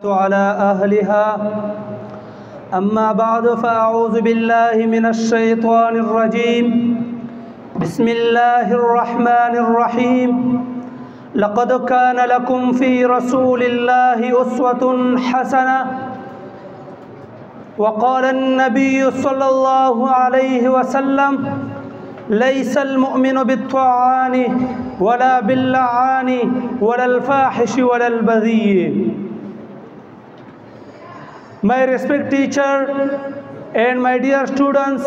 على أهلها أما بعد فأعوذ بالله من الشيطان الرجيم بسم الله الرحمن الرحيم لقد كان لكم في رسول الله أسوة حسنة وقال النبي صلى الله عليه وسلم ليس المؤمن بالطعان ولا باللعان ولا الفاحش ولا البذيء. My respected teacher and my dear students,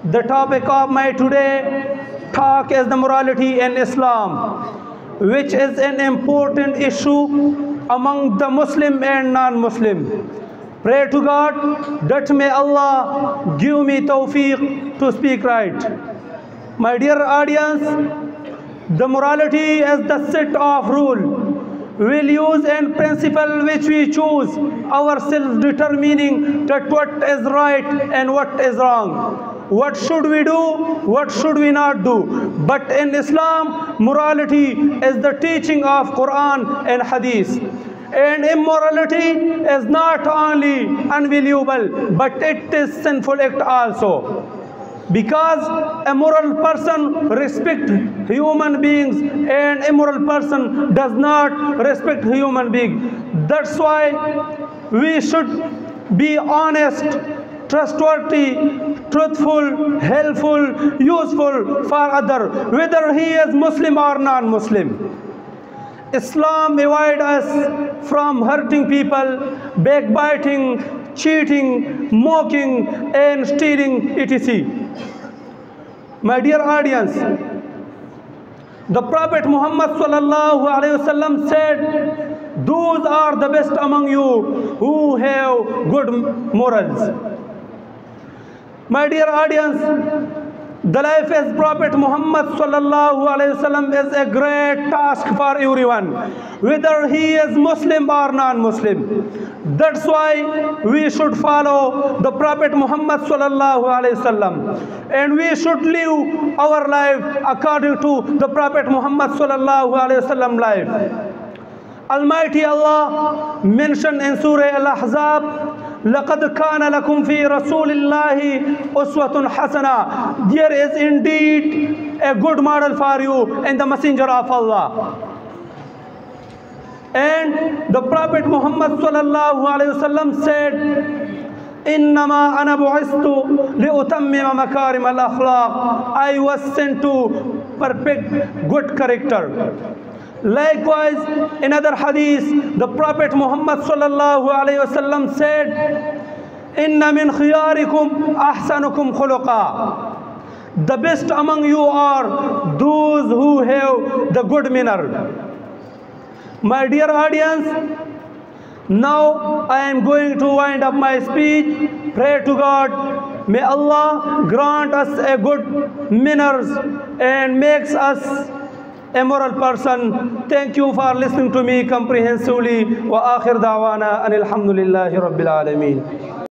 the topic of my today talk is the morality in Islam, which is an important issue among the Muslim and non-Muslim. Pray to God that may Allah give me tawfiq to speak right. My dear audience, the morality is the set of rule, values and principle which we choose ourselves, determining that what is right and what is wrong, what should we do, what should we not do. But in Islam, morality is the teaching of Quran and Hadith. And immorality is not only unvaluable, but it is sinful act also. Because a moral person respects human beings and immoral person does not respect human beings. That's why we should be honest, trustworthy, truthful, helpful, useful for others, whether he is Muslim or non-Muslim. Islam avoids us from hurting people, backbiting, cheating, mocking, and stealing, etc. My dear audience, the Prophet Muhammad sallallahu alaihi wasallam said, "Those are the best among you who have good morals." My dear audience, the life as Prophet Muhammad sallallahu alaihi wasallam is a great task for everyone, whether he is Muslim or non-Muslim. That's why we should follow the Prophet Muhammad sallallahu alaihi wasallam, and we should live our life according to the Prophet Muhammad sallallahu alaihi wasallam life. Almighty Allah mentioned in Surah Al-Ahzab, لَقَدْ كَانَ لَكُمْ فِي رَسُولِ اللَّهِ أُسْوَةٌ حَسَنَةٌ. There is indeed a good model for you in the Messenger of Allah. And the Prophet Muhammad sallallahu alaihi wasallam said, إِنَّمَا أَنَا بُعِثْتُ لِأُتَمِّمَ مَكَارِمَ الْأَخْلَاقِ. I was sent to perfect good character. Likewise, in other hadith, the Prophet Muhammad sallallahu alaihi wasallam said, "Inna min khiyarikum ahsanukum khuluqa." The best among you are those who have the good manner. My dear audience, now I am going to wind up my speech. Pray to God, may Allah grant us a good manners and makes us a moral person. Thank you for listening to me comprehensively. Wa akhir da'wana anil hamdulillahi rabbil alameen.